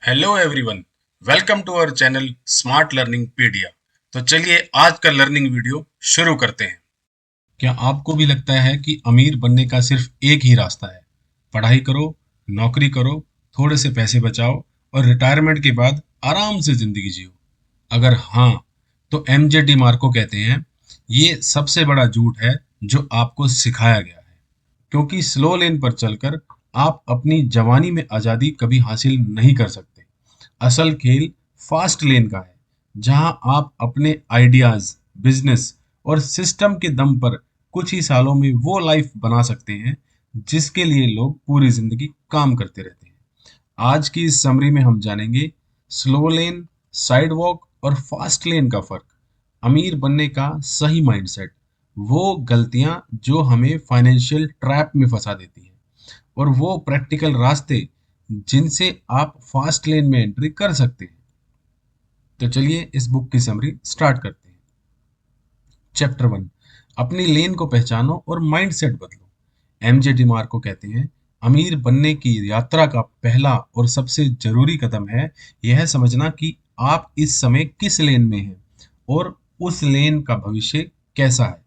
Hello everyone, welcome to our channel smart learning pedia. तो चलिए आज का लर्निंग वीडियो शुरू करते हैं। क्या आपको भी लगता है कि अमीर बनने का सिर्फ एक ही रास्ता है? पढ़ाई करो, नौकरी करो, थोड़े से पैसे बचाओ और रिटायरमेंट के बाद आराम से जिंदगी जियो। अगर हाँ, तो एमजे डी मार्को कहते हैं ये सबसे बड़ा झूठ है जो आपको सिखाया गया है। क्योंकि स्लो लेन पर चलकर आप अपनी जवानी में आजादी कभी हासिल नहीं कर सकते। असल खेल फास्ट लेन का है, जहां आप अपने आइडियाज, बिजनेस और सिस्टम के दम पर कुछ ही सालों में वो लाइफ बना सकते हैं जिसके लिए लोग पूरी जिंदगी काम करते रहते हैं। आज की इस समरी में हम जानेंगे स्लो लेन, साइड वॉक और फास्ट लेन का फर्क, अमीर बनने का सही माइंडसेट, वो गलतियां जो हमें फाइनेंशियल ट्रैप में फंसा देती हैं और वो प्रैक्टिकल रास्ते जिनसे आप फास्ट लेन में एंट्री कर सकते हैं। तो चलिए इस बुक की समरी स्टार्ट करते हैं। चैप्टर 1, अपनी लेन को पहचानो और माइंडसेट बदलो। एमजे डिमार्को कहते हैं अमीर बनने की यात्रा का पहला और सबसे जरूरी कदम है यह समझना कि आप इस समय किस लेन में हैं और उस लेन का भविष्य कैसा है।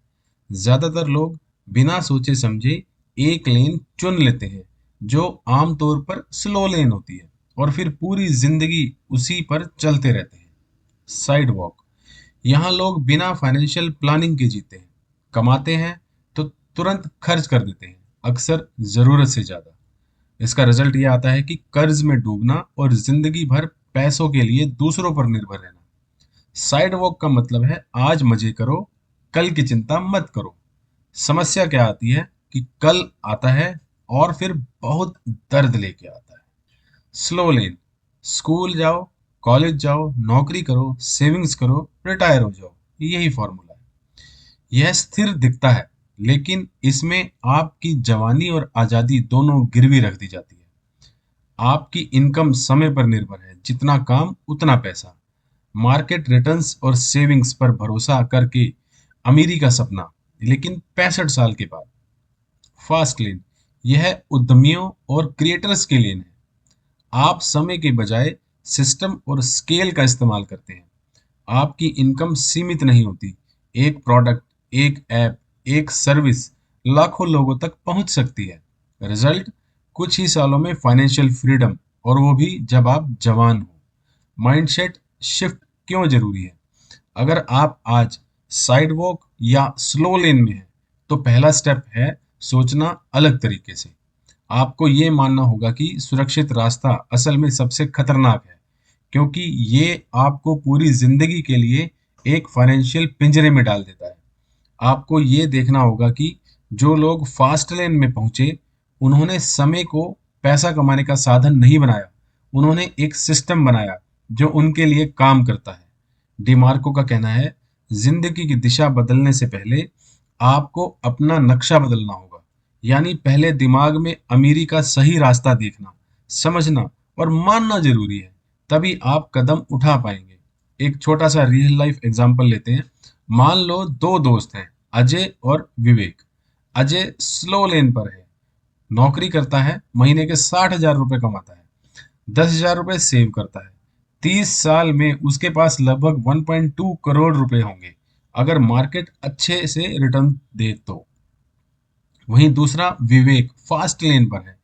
ज्यादातर लोग बिना सोचे समझे एक लेन चुन लेते हैं जो आमतौर पर स्लो लेन होती है और फिर पूरी जिंदगी उसी पर चलते रहते हैं। साइड वॉक, यहाँ लोग बिना फाइनेंशियल प्लानिंग के जीते हैं, कमाते हैं तो तुरंत खर्च कर देते हैं, अक्सर जरूरत से ज्यादा। इसका रिजल्ट ये आता है कि कर्ज में डूबना और जिंदगी भर पैसों के लिए दूसरों पर निर्भर रहना। साइड वॉक का मतलब है आज मजे करो, कल की चिंता मत करो। समस्या क्या आती है कि कल आता है और फिर बहुत दर्द लेके आता है। स्लो लेन, स्कूल जाओ, कॉलेज जाओ, नौकरी करो, सेविंग्स करो, रिटायर हो जाओ, यही फॉर्मूला है। यह स्थिर दिखता है, लेकिन इसमें आपकी जवानी और आजादी दोनों गिरवी रख दी जाती है। आपकी इनकम समय पर निर्भर है, जितना काम उतना पैसा। मार्केट रिटर्न्स और सेविंग्स पर भरोसा करके अमीरी का सपना, लेकिन 65 साल के बाद। फास्ट लेन, यह उद्यमियों और क्रिएटर्स के लेन है। आप समय के बजाय सिस्टम और स्केल का इस्तेमाल करते हैं। आपकी इनकम सीमित नहीं होती। एक प्रोडक्ट, एक ऐप, एक सर्विस लाखों लोगों तक पहुंच सकती है। रिजल्ट, कुछ ही सालों में फाइनेंशियल फ्रीडम, और वो भी जब आप जवान हो। माइंडसेट शिफ्ट क्यों जरूरी है? अगर आप आज साइड वॉक या स्लो लेन में हैं, तो पहला स्टेप है सोचना अलग तरीके से। आपको ये मानना होगा कि सुरक्षित रास्ता असल में सबसे खतरनाक है, क्योंकि ये आपको पूरी जिंदगी के लिए एक फाइनेंशियल पिंजरे में डाल देता है। आपको ये देखना होगा कि जो लोग फास्ट लेन में पहुंचे, उन्होंने समय को पैसा कमाने का साधन नहीं बनाया, उन्होंने एक सिस्टम बनाया जो उनके लिए काम करता है। डिमार्को का कहना है जिंदगी की दिशा बदलने से पहले आपको अपना नक्शा बदलना होगा। यानी पहले दिमाग में अमीरी का सही रास्ता देखना, समझना और मानना जरूरी है, तभी आप कदम उठा पाएंगे। एक छोटा सा रियल लाइफ एग्जांपल लेते हैं। मान लो दो दोस्त हैं, अजय और विवेक। अजय स्लो लेन पर है, नौकरी करता है, महीने के 60,000 रुपये कमाता है, 10,000 रुपये सेव करता है। 30 साल में उसके पास लगभग 1.2 करोड़ रुपए होंगे, अगर मार्केट अच्छे से रिटर्न दे तो। वहीं दूसरा विवेक फास्ट लेन पर है,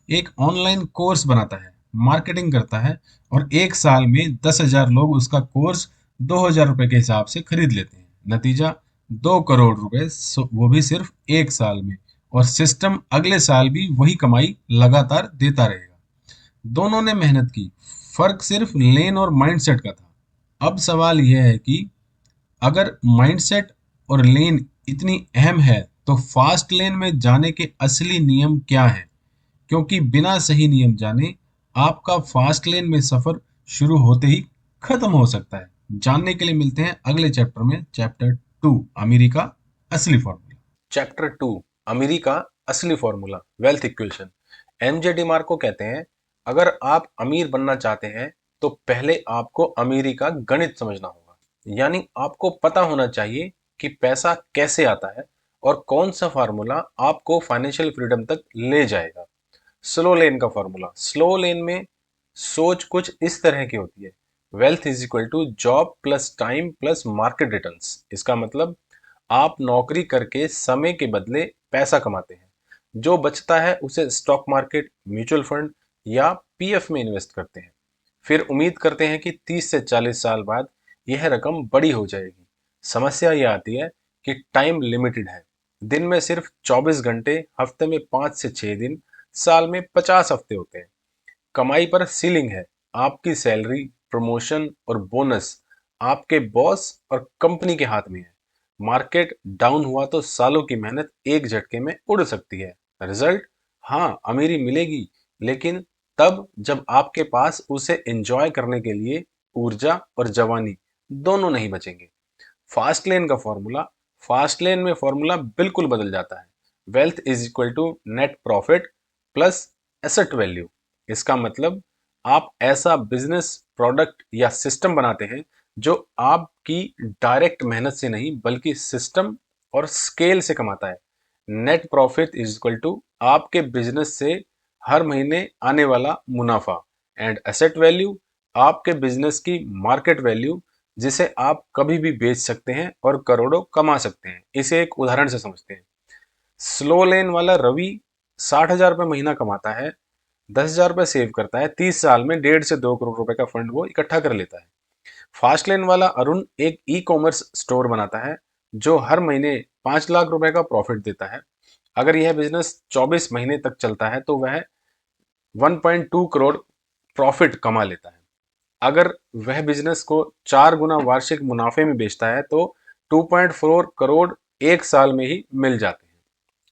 एक ऑनलाइन कोर्स बनाता है, मार्केटिंग करता है और 1 साल में 10,000 लोग उसका कोर्स 2,000 रुपये के हिसाब से खरीद लेते हैं। नतीजा 2 करोड़ रुपए, वो भी सिर्फ 1 साल में। और सिस्टम अगले साल भी वही कमाई लगातार देता रहेगा। दोनों ने मेहनत की, फर्क सिर्फ लेन और माइंडसेट का था। अब सवाल यह है कि अगर माइंडसेट और लेन इतनी अहम है, तो फास्ट लेन में जाने के असली नियम क्या हैं? क्योंकि बिना सही नियम जाने आपका फास्ट लेन में सफर शुरू होते ही खत्म हो सकता है। जानने के लिए मिलते हैं अगले चैप्टर में, चैप्टर 2, अमीरी का असली फॉर्मूला। चैप्टर 2, अमीरी का असली formula, wealth equation. MJ DeMarco कहते हैं अगर आप अमीर बनना चाहते हैं तो पहले आपको अमीरी का गणित समझना होगा। यानी आपको पता होना चाहिए कि पैसा कैसे आता है और कौन सा फार्मूला आपको फाइनेंशियल फ्रीडम तक ले जाएगा। स्लो लेन का फार्मूला, स्लो लेन में सोच कुछ इस तरह की होती है, wealth is equal to job plus time plus market returns. इसका मतलब आप नौकरी करके समय के बदले पैसा कमाते हैं, जो बचता है उसे स्टॉक मार्केट, म्यूचुअल फंड या पीएफ में इन्वेस्ट करते हैं। फिर उम्मीद करते हैं कि 30 से 40 साल बाद यह रकम बड़ी हो जाएगी। समस्या यह आती है कि टाइम लिमिटेड है। दिन में सिर्फ 24 घंटे, हफ्ते में 5 से 6 दिन, साल में 50 हफ्ते होते हैं। कमाई पर सीलिंग है। आपकी सैलरी, प्रमोशन और बोनस आपके बॉस और कंपनी के हाथ में है। मार्केट डाउन हुआ तो सालों की मेहनत एक झटके में उड़ सकती है। रिजल्ट, हाँ, अमीरी मिलेगी, लेकिन तब जब आपके पास उसे एंजॉय करने के लिए ऊर्जा और जवानी दोनों नहीं बचेंगे। फास्ट लेन का फॉर्मूला, फास्ट लेन में फॉर्मूला बिल्कुल बदल जाता है। Wealth is equal to net profit plus asset value. इसका मतलब आप ऐसा बिजनेस, प्रोडक्ट या सिस्टम बनाते हैं जो आपकी डायरेक्ट मेहनत से नहीं बल्कि सिस्टम और स्केल से कमाता है। Net profit is equal to आपके बिजनेस से हर महीने आने वाला मुनाफा, एंड एसेट वैल्यू आपके बिजनेस की मार्केट वैल्यू, जिसे आप कभी भी बेच सकते हैं और करोड़ों कमा सकते हैं। इसे एक उदाहरण से समझते हैं। स्लो लेन वाला रवि 60,000 रुपये महीना कमाता है, 10,000 रुपये सेव करता है, 30 साल में 1.5 से 2 करोड़ रुपए का फंड वो इकट्ठा कर लेता है। फास्ट लेन वाला अरुण एक ई कॉमर्स स्टोर बनाता है जो हर महीने 5 लाख रुपए का प्रॉफिट देता है। अगर यह बिजनेस 24 महीने तक चलता है तो वह 1.2 करोड़ प्रॉफिट कमा लेता है। अगर वह बिजनेस को 4 गुना वार्षिक मुनाफे में बेचता है तो 2.4 करोड़ एक साल में ही मिल जाते हैं।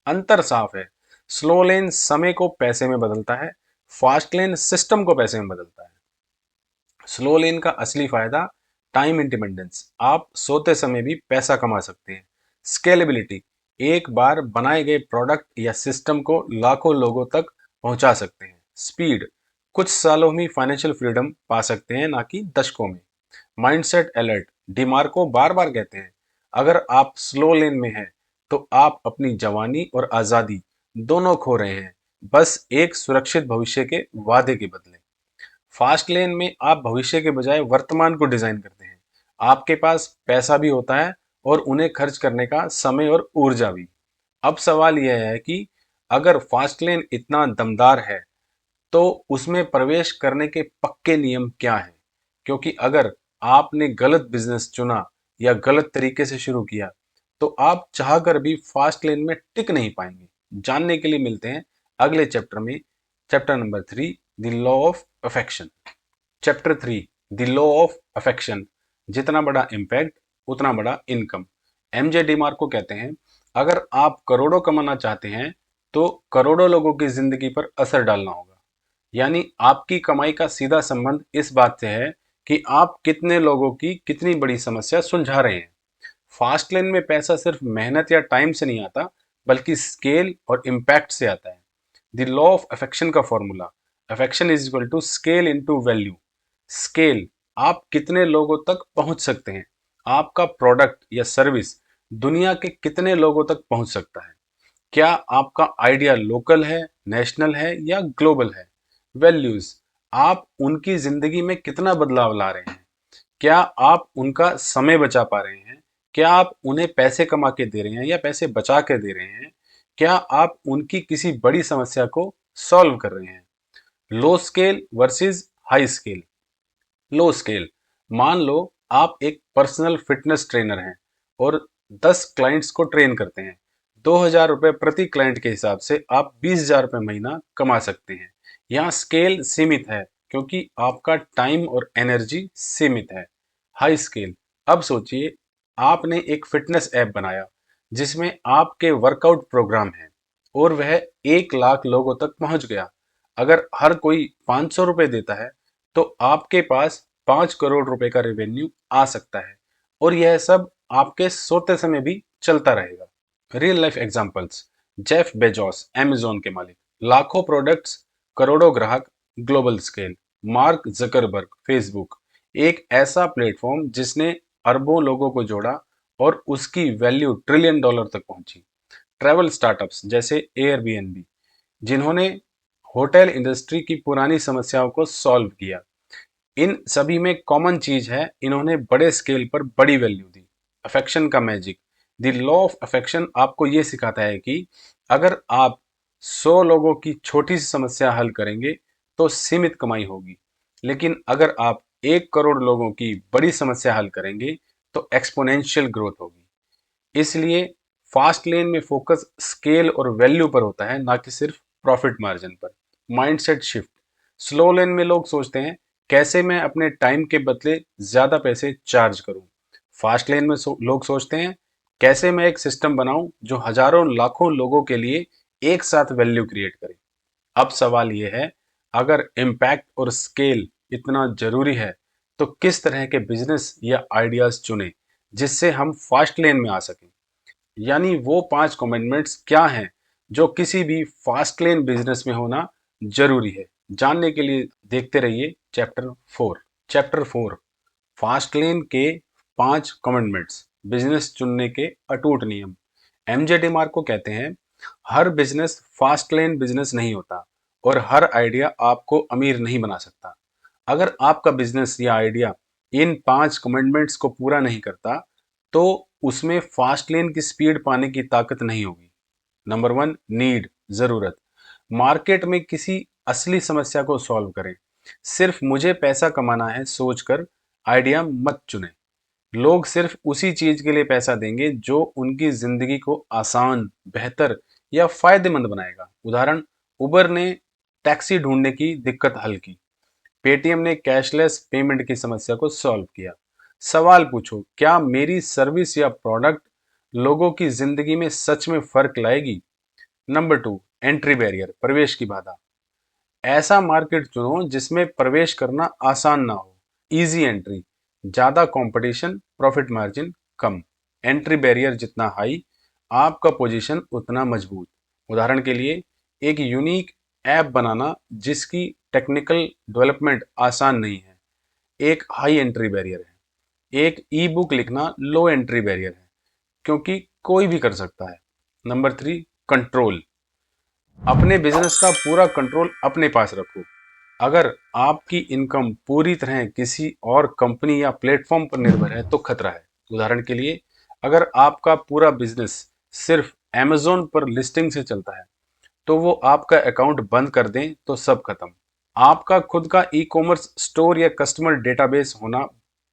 अंतर साफ है, स्लो लेन समय को पैसे में बदलता है, फास्ट लेन सिस्टम को पैसे में बदलता है। स्लो लेन का असली फायदा टाइम इंडिपेंडेंस, आप सोते समय भी पैसा कमा सकते हैं। स्केलेबिलिटी, एक बार बनाए गए प्रोडक्ट या सिस्टम को लाखों लोगों तक पहुंचा सकते हैं। स्पीड, कुछ सालों में फाइनेंशियल फ्रीडम पा सकते हैं, ना कि दशकों में। माइंडसेट अलर्ट, डिमार्को बार बार कहते हैं, अगर आप स्लो लेन में हैं तो आप अपनी जवानी और आजादी दोनों खो रहे हैं, बस एक सुरक्षित भविष्य के वादे के बदले। फास्ट लेन में आप भविष्य के बजाय वर्तमान को डिजाइन करते हैं। आपके पास पैसा भी होता है और उन्हें खर्च करने का समय और ऊर्जा भी। अब सवाल यह है कि अगर फास्ट लेन इतना दमदार है तो उसमें प्रवेश करने के पक्के नियम क्या हैं? क्योंकि अगर आपने गलत बिजनेस चुना या गलत तरीके से शुरू किया तो आप चाहकर भी फास्ट लेन में टिक नहीं पाएंगे। जानने के लिए मिलते हैं अगले चैप्टर में, chapter number 3, the law of affection. Chapter 3, the law of affection. जितना बड़ा इम्पैक्ट उतना बड़ा इनकम। एमजे डिमार्को कहते हैं, अगर आप करोड़ों कमाना चाहते हैं तो करोड़ों लोगों की जिंदगी पर असर डालना होगा। यानी आपकी कमाई का सीधा संबंध इस बात से है कि आप कितने लोगों की कितनी बड़ी समस्या सुलझा रहे हैं। फास्ट लेन में पैसा सिर्फ मेहनत या टाइम से नहीं आता, बल्कि स्केल और इम्पैक्ट से आता है। द लॉ ऑफ अफेक्शन का formula, affection is equal to scale into value. Scale, आप कितने लोगों तक पहुंच सकते हैं, आपका प्रोडक्ट या सर्विस दुनिया के कितने लोगों तक पहुंच सकता है। क्या आपका आइडिया लोकल है, नेशनल है या ग्लोबल है। वैल्यूज, आप उनकी जिंदगी में कितना बदलाव ला रहे हैं। क्या आप उनका समय बचा पा रहे हैं, क्या आप उन्हें पैसे कमा के दे रहे हैं या पैसे बचा के दे रहे हैं, क्या आप उनकी किसी बड़ी समस्या को सॉल्व कर रहे हैं। लो स्केल वर्सेस हाई स्केल। लो स्केल, मान लो आप एक पर्सनल फिटनेस ट्रेनर हैं और 10 क्लाइंट्स को ट्रेन करते हैं। 2,000 रुपये प्रति क्लाइंट के हिसाब से आप 20,000 रुपये महीना कमा सकते हैं। यहाँ स्केल सीमित है क्योंकि आपका टाइम और एनर्जी सीमित है। हाई स्केल, अब सोचिए, आपने एक फिटनेस ऐप बनाया जिसमें आपके वर्कआउट प्रोग्राम है और वह 1 लाख लोगों तक पहुंच गया। अगर हर कोई 500 रुपये देता है तो आपके पास 5 करोड़ रुपए का रेवेन्यू आ सकता है, और यह सब आपके सोते समय भी चलता रहेगा। Real life examples, Jeff Bezos Amazon के मालिक, लाखों प्रोडक्ट्स, करोड़ों ग्राहक, global scale. Mark Zuckerberg Facebook, एक ऐसा प्लेटफॉर्म जिसने अरबों लोगों को जोड़ा और उसकी वैल्यू $1 ट्रिलियन तक पहुंची। ट्रैवल स्टार्टअप्स जैसे एयरबीएनबी, जिन्होंने होटल इंडस्ट्री की पुरानी समस्याओं को सॉल्व किया। इन सभी में कॉमन चीज है, इन्होंने बड़े स्केल पर बड़ी वैल्यू दी। अफेक्शन का magic, the law of affection आपको ये सिखाता है कि अगर आप 100 लोगों की छोटी सी समस्या हल करेंगे तो सीमित कमाई होगी, लेकिन अगर आप 1 करोड़ लोगों की बड़ी समस्या हल करेंगे तो एक्सपोनेंशियल ग्रोथ होगी। इसलिए फास्ट लेन में फोकस स्केल और वैल्यू पर होता है, ना कि सिर्फ प्रॉफिट मार्जिन पर। माइंडसेट शिफ्ट, स्लो लेन में लोग सोचते हैं कैसे मैं अपने टाइम के बदले ज्यादा पैसे चार्ज करूं। फास्ट लेन में लोग सोचते हैं कैसे मैं एक सिस्टम बनाऊं जो हजारों लाखों लोगों के लिए एक साथ वैल्यू क्रिएट करे। अब सवाल यह है, अगर इम्पैक्ट और स्केल इतना जरूरी है तो किस तरह के बिजनेस या आइडियाज चुने जिससे हम फास्ट लेन में आ सकें। यानी वो 5 कमिटमेंट्स क्या हैं जो किसी भी फास्ट लेन बिजनेस में होना जरूरी है। जानने के लिए देखते रहिए चैप्टर 4। फास्ट लेन के 5 कमिटमेंट्स, बिजनेस चुनने के अटूट नियम। एमजे डिमार्को कहते हैं, हर बिजनेस फास्ट लेन बिजनेस नहीं होता और हर आइडिया आपको अमीर नहीं बना सकता। अगर आपका बिजनेस या आइडिया इन 5 कमिटमेंट्स को पूरा नहीं करता तो उसमें फास्ट लेन की स्पीड पाने की ताकत नहीं होगी। नंबर 1, नीड, जरूरत। मार्केट में किसी असली समस्या को सॉल्व करें। सिर्फ मुझे पैसा कमाना है सोचकर आइडिया मत चुनें। लोग सिर्फ उसी चीज के लिए पैसा देंगे जो उनकी जिंदगी को आसान, बेहतर या फायदेमंद बनाएगा। उदाहरण, उबर ने टैक्सी ढूंढने की दिक्कत हल की, पेटीएम ने कैशलेस पेमेंट की समस्या को सॉल्व किया। सवाल पूछो, क्या मेरी सर्विस या प्रोडक्ट लोगों की जिंदगी में सच में फर्क लाएगी। नंबर 2, एंट्री बैरियर, प्रवेश की बाधा। ऐसा मार्केट चुनो जिसमें प्रवेश करना आसान ना हो। इजी एंट्री, ज्यादा कंपटीशन, प्रॉफिट मार्जिन कम। एंट्री बैरियर जितना हाई, आपका पोजीशन उतना मजबूत। उदाहरण के लिए, एक यूनिक ऐप बनाना जिसकी टेक्निकल डेवलपमेंट आसान नहीं है, एक हाई एंट्री बैरियर है। एक ई बुक लिखना लो एंट्री बैरियर है, क्योंकि कोई भी कर सकता है। Number 3, control. अपने बिजनेस का पूरा कंट्रोल अपने पास रखो। अगर आपकी इनकम पूरी तरह किसी और कंपनी या प्लेटफॉर्म पर निर्भर है तो खतरा है। उदाहरण के लिए, अगर आपका पूरा बिजनेस सिर्फ Amazon पर लिस्टिंग से चलता है तो वो आपका अकाउंट बंद कर दें तो सब खत्म। आपका खुद का ई कॉमर्स स्टोर या कस्टमर डेटाबेस होना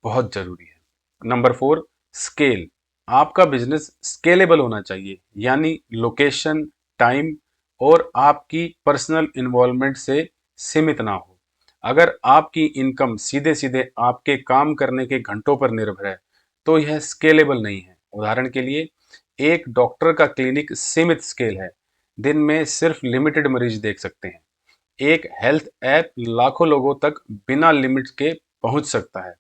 बहुत जरूरी है। Number 4, scale. आपका बिजनेस स्केलेबल होना चाहिए, यानी लोकेशन, टाइम और आपकी पर्सनल इन्वॉल्वमेंट से सीमित ना हो। अगर आपकी इनकम सीधे सीधे आपके काम करने के घंटों पर निर्भर है तो यह स्केलेबल नहीं है। उदाहरण के लिए, एक डॉक्टर का क्लिनिक सीमित स्केल है, दिन में सिर्फ लिमिटेड मरीज देख सकते हैं। एक हेल्थ ऐप लाखों लोगों तक बिना लिमिट के पहुंच सकता है।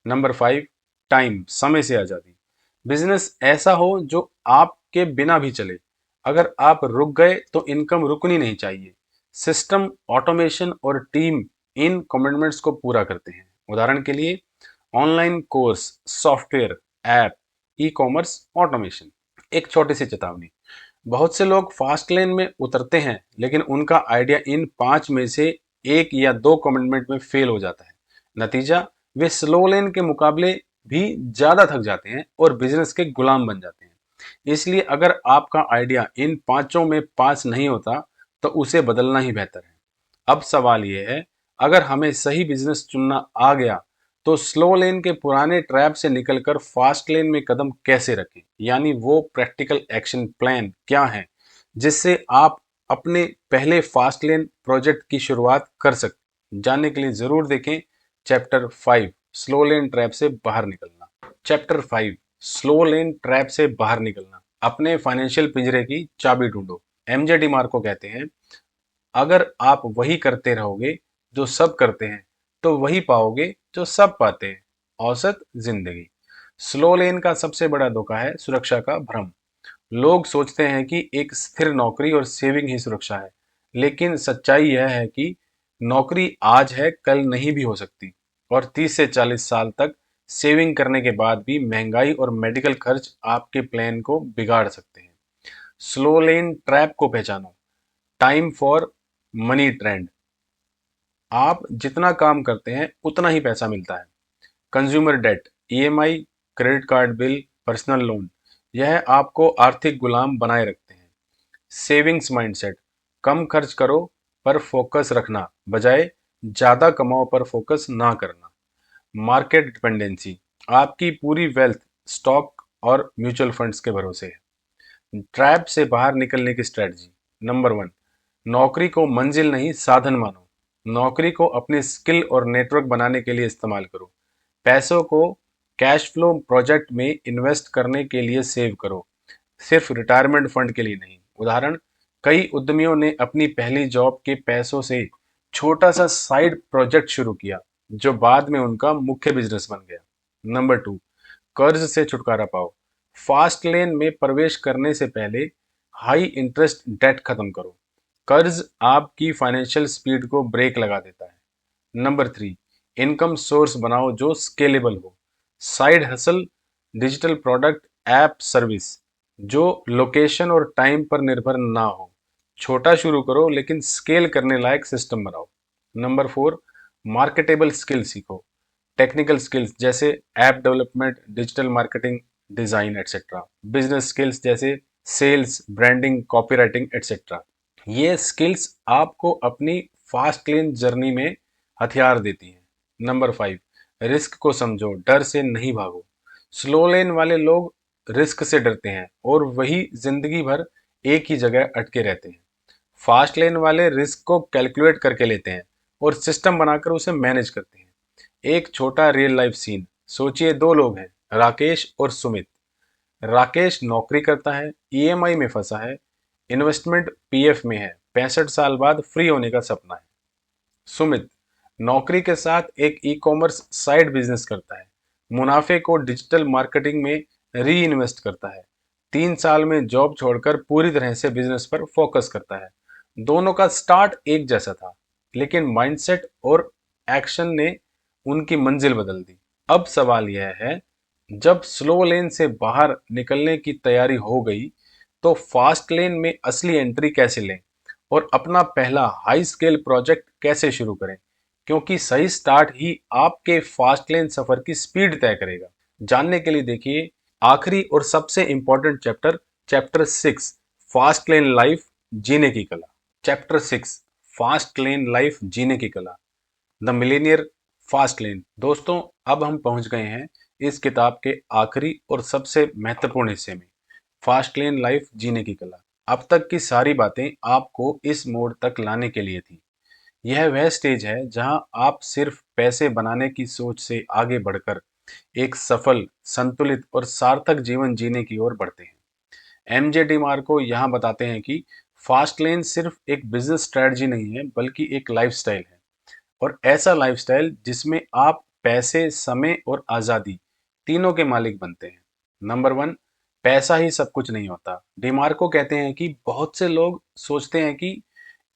नंबर 5, टाइम, समय से आज़ादी। बिजनेस ऐसा हो जो आपके बिना भी चले। अगर आप रुक गए तो इनकम रुकनी नहीं चाहिए। सिस्टम, ऑटोमेशन और टीम इन कमिटमेंट्स को पूरा करते हैं। उदाहरण के लिए, online course, software, app, e commerce, automation. एक छोटी सी चेतावनी, बहुत से लोग फास्ट लेन में उतरते हैं लेकिन उनका आइडिया इन 5 में से एक या 2 कमिटमेंट में फेल हो जाता है। नतीजा, वे स्लो लेन के मुकाबले भी ज्यादा थक जाते हैं और बिजनेस के गुलाम बन जाते हैं। इसलिए अगर आपका आइडिया इन पांचों में पास नहीं होता तो उसे बदलना ही बेहतर है। अब सवाल यह है, अगर हमें सही बिजनेस चुनना आ गया तो स्लो लेन के पुराने ट्रैप से निकलकर फास्ट लेन में कदम कैसे रखें। यानी वो प्रैक्टिकल एक्शन प्लान क्या है जिससे आप अपने पहले फास्ट लेन प्रोजेक्ट की शुरुआत कर सकते। जानने के लिए जरूर देखें चैप्टर 5, स्लो लेन ट्रैप से बाहर निकलना। चैप्टर 5, स्लो लेन ट्रैप से बाहर निकलना। अपने फाइनेंशियल पिंजरे की चाबी ढूंढो। एमजे डी मार्को कहते हैं, अगर आप वही करते रहोगे जो सब करते हैं तो वही पाओगे जो सब पाते हैं, औसत जिंदगी। स्लो लेन का सबसे बड़ा धोखा है सुरक्षा का भ्रम। लोग सोचते हैं कि एक स्थिर नौकरी और सेविंग ही सुरक्षा है, लेकिन सच्चाई यह है कि नौकरी आज है कल नहीं भी हो सकती और 30 से 40 साल तक सेविंग करने के बाद भी महंगाई और मेडिकल खर्च आपके प्लान को बिगाड़ सकते हैं। स्लो लेन ट्रैप को पहचानो। टाइम फॉर मनी ट्रेंड, आप जितना काम करते हैं उतना ही पैसा मिलता है। Consumer debt, EMI, credit card bill, personal loan, यह आपको आर्थिक गुलाम बनाए रखते हैं। सेविंग्स माइंडसेट, कम खर्च करो पर फोकस रखना, बजाय ज्यादा कमाओ पर फोकस ना करना। मार्केट डिपेंडेंसी, आपकी पूरी वेल्थ स्टॉक और म्यूचुअल फंड्स के भरोसे है। ट्रैप से बाहर निकलने की स्ट्रेटजी। नंबर 1, नौकरी को मंजिल नहीं साधन मानो। नौकरी को अपनी स्किल और नेटवर्क बनाने के लिए इस्तेमाल करो। पैसों को कैश फ्लो प्रोजेक्ट में इन्वेस्ट करने के लिए सेव करो, सिर्फ रिटायरमेंट फंड के लिए नहीं। उदाहरण, कई उद्यमियों ने अपनी पहली जॉब के पैसों से छोटा सा साइड प्रोजेक्ट शुरू किया, जो बाद में उनका मुख्य बिजनेस बन गया। नंबर 2, कर्ज से छुटकारा पाओ। फास्ट लेन में प्रवेश करने से पहले हाई इंटरेस्ट डेट खत्म करो। कर्ज आपकी फाइनेंशियल स्पीड को ब्रेक लगा देता है। नंबर 3, इनकम सोर्स बनाओ जो स्केलेबल हो। Side hustle, digital product, app, service जो लोकेशन और टाइम पर निर्भर ना हो। छोटा शुरू करो लेकिन स्केल करने लायक सिस्टम बनाओ। नंबर 4, मार्केटेबल स्किल सीखो। टेक्निकल स्किल्स जैसे app development, digital marketing, design etcetera. Business skills जैसे सेल्स, ब्रांडिंग, कॉपीराइटिंग एटसेट्रा। ये स्किल्स आपको अपनी फास्ट लेन जर्नी में हथियार देती हैं। नंबर 5, रिस्क को समझो, डर से नहीं भागो। स्लो लेन वाले लोग रिस्क से डरते हैं और वही जिंदगी भर एक ही जगह अटके रहते हैं। फास्ट लेन वाले रिस्क को कैलकुलेट करके लेते हैं और सिस्टम बनाकर उसे मैनेज करते हैं। एक छोटा रियल लाइफ सीन सोचिए, दो लोग हैं, राकेश और सुमित। राकेश नौकरी करता है, ईएमआई में फंसा है, इन्वेस्टमेंट पीएफ में है, 65 साल बाद फ्री होने का सपना है। सुमित नौकरी के साथ एक ई कॉमर्स साइड बिजनेस करता है, मुनाफे को डिजिटल मार्केटिंग में री इन्वेस्ट करता है, 3 साल में जॉब छोड़कर पूरी तरह से बिजनेस पर फोकस करता है। दोनों का स्टार्ट एक जैसा था, लेकिन माइंडसेट और एक्शन ने उनकी मंजिल बदल दी। अब सवाल यह है, जब स्लो लेन से बाहर निकलने की तैयारी हो गई, तो फास्ट लेन में असली एंट्री कैसे लें और अपना पहला हाई स्केल प्रोजेक्ट कैसे शुरू करें, क्योंकि सही स्टार्ट ही आपके फास्ट लेन सफर की स्पीड तय करेगा। जानने के लिए देखिए आखिरी और सबसे important chapter, chapter 6, fast lane life जीने की कला। चैप्टर 6, फास्ट लेन लाइफ जीने की कला, द मिलेनियर फास्ट लेन। दोस्तों, अब हम पहुंच गए हैं इस किताब के आखिरी और सबसे महत्वपूर्ण हिस्से में, फास्ट लेन लाइफ जीने की कला। अब तक की सारी बातें आपको इस मोड़ तक लाने के लिए थी। यह वह स्टेज है जहां आप सिर्फ पैसे बनाने की सोच से आगे बढ़कर एक सफल, संतुलित और सार्थक जीवन जीने की ओर बढ़ते हैं। एमजे डिमार्को यहाँ बताते हैं कि फास्ट लेन सिर्फ एक बिजनेस स्ट्रेटजी नहीं है, बल्कि एक लाइफस्टाइल है। और ऐसा लाइफस्टाइल जिसमें आप पैसे, समय और आज़ादी तीनों के मालिक बनते हैं। नंबर 1, पैसा ही सब कुछ नहीं होता। डिमार्को कहते हैं कि बहुत से लोग सोचते हैं कि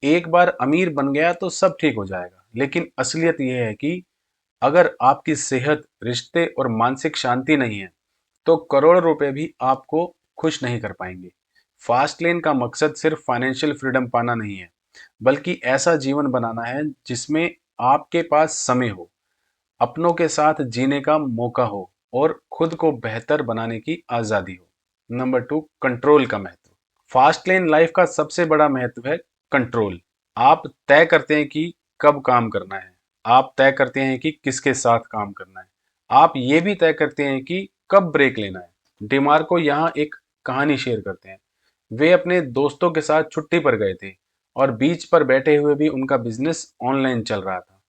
एक बार अमीर बन गया तो सब ठीक हो जाएगा, लेकिन असलियत यह है कि अगर आपकी सेहत, रिश्ते और मानसिक शांति नहीं है, तो करोड़ों रुपए भी आपको खुश नहीं कर पाएंगे। फास्ट लेन का मकसद सिर्फ फाइनेंशियल फ्रीडम पाना नहीं है, बल्कि ऐसा जीवन बनाना है जिसमें आपके पास समय हो, अपनों के साथ जीने का मौका हो और खुद को बेहतर बनाने की आज़ादी हो। नंबर 2, कंट्रोल का महत्व। फास्ट लेन लाइफ का सबसे बड़ा महत्व है कंट्रोल। आप तय करते हैं कि कब काम करना है, आप तय करते हैं कि किसके साथ काम करना है, आप ये भी तय करते हैं कि कब ब्रेक लेना है। डिमार्को यहाँ एक कहानी शेयर करते हैं। वे अपने दोस्तों के साथ छुट्टी पर गए थे और बीच पर बैठे हुए भी उनका बिजनेस ऑनलाइन चल रहा था।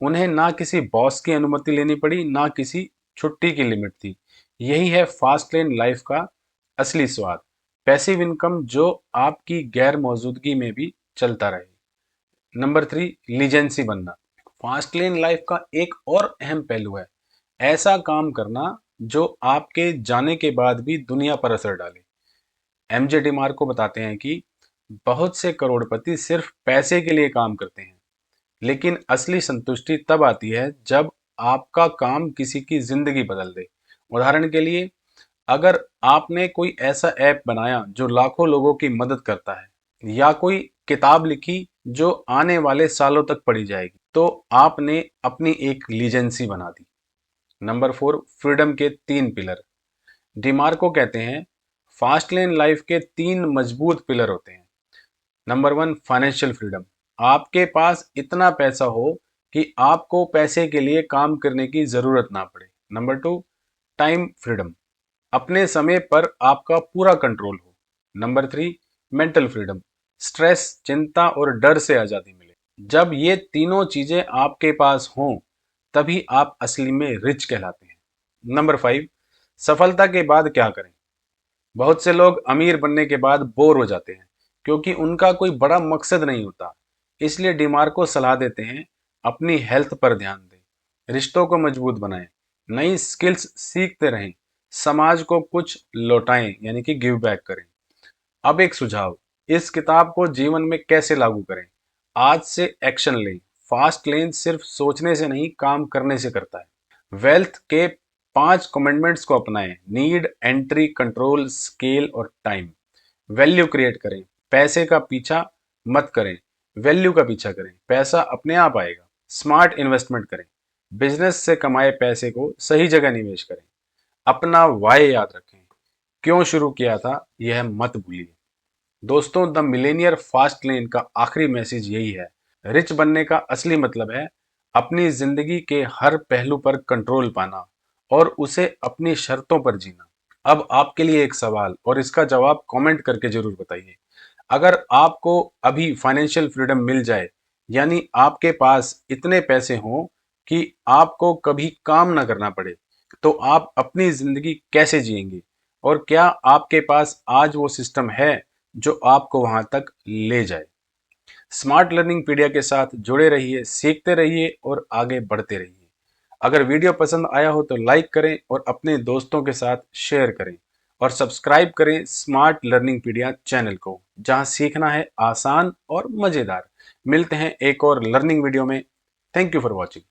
उन्हें ना किसी बॉस की अनुमति लेनी पड़ी, ना किसी छुट्टी की लिमिट थी। यही है फास्ट लेन लाइफ का असली स्वाद, पैसिव इनकम जो आपकी गैर मौजूदगी में भी चलता रहे। नंबर 3, लीजेंसी बनना। फास्ट लेन लाइफ का एक और अहम पहलू है ऐसा काम करना जो आपके जाने के बाद भी दुनिया पर असर डाले। एमजे डिमार्को बताते हैं कि बहुत से करोड़पति सिर्फ पैसे के लिए काम करते हैं, लेकिन असली संतुष्टि तब आती है जब आपका काम किसी की जिंदगी बदल दे। उदाहरण के लिए, अगर आपने कोई ऐसा ऐप बनाया जो लाखों लोगों की मदद करता है, या कोई किताब लिखी जो आने वाले सालों तक पड़ी जाएगी। तो आपने अपनी एक लीजेंसी बना दी। नंबर 4, फ्रीडम के 3 पिलर। डिमार्को कहते हैं फास्ट लेन लाइफ के 3 मजबूत पिलर होते हैं। Number 1, financial freedom. आपके पास इतना पैसा हो कि आपको पैसे के लिए काम करने की जरूरत ना पड़े। Number 2, time freedom. अपने समय पर आपका पूरा कंट्रोल हो। Number 3, mental freedom. स्ट्रेस, चिंता और डर से आज़ादी मिले। जब ये तीनों चीजें आपके पास हों, तभी आप असली में रिच कहलाते हैं। नंबर 5, सफलता के बाद क्या करें। बहुत से लोग अमीर बनने के बाद बोर हो जाते हैं क्योंकि उनका कोई बड़ा मकसद नहीं होता। इसलिए डिमार्को सलाह देते हैं अपनी हेल्थ पर ध्यान दें, रिश्तों को मजबूत बनाएं, नई स्किल्स सीखते रहें, समाज को कुछ लौटाएं यानी कि गिव बैक करें। अब एक सुझाव, इस किताब को जीवन में कैसे लागू करें। आज से एक्शन लें। फास्ट लेन सिर्फ सोचने से नहीं, काम करने से करता है। वेल्थ के 5 कमिटमेंट्स को अपनाएं। नीड, एंट्री, कंट्रोल, स्केल और टाइम। वैल्यू क्रिएट करें। पैसे का पीछा मत करें, वैल्यू का पीछा करें, पैसा अपने आप आएगा। स्मार्ट इन्वेस्टमेंट करें। बिजनेस से कमाए पैसे को सही जगह निवेश करें। अपना वाई याद रखें, क्यों शुरू किया था यह मत भूलिए। दोस्तों, द मिलेनियर फास्ट लेन का आखिरी मैसेज यही है, रिच बनने का असली मतलब है अपनी जिंदगी के हर पहलू पर कंट्रोल पाना और उसे अपनी शर्तों पर जीना। अब आपके लिए एक सवाल और इसका जवाब कमेंट करके जरूर बताइए। अगर आपको अभी फाइनेंशियल फ्रीडम मिल जाए, यानी आपके पास इतने पैसे हों कि आपको कभी काम ना करना पड़े, तो आप अपनी जिंदगी कैसे जिएंगे? और क्या आपके पास आज वो सिस्टम है जो आपको वहां तक ले जाए? स्मार्ट लर्निंग पीडिया के साथ जुड़े रहिए, सीखते रहिए और आगे बढ़ते रहिए। अगर वीडियो पसंद आया हो तो लाइक करें और अपने दोस्तों के साथ शेयर करें और सब्सक्राइब करें स्मार्ट लर्निंग पीडिया चैनल को, जहां सीखना है आसान और मजेदार। मिलते हैं एक और लर्निंग वीडियो में। Thank you for watching.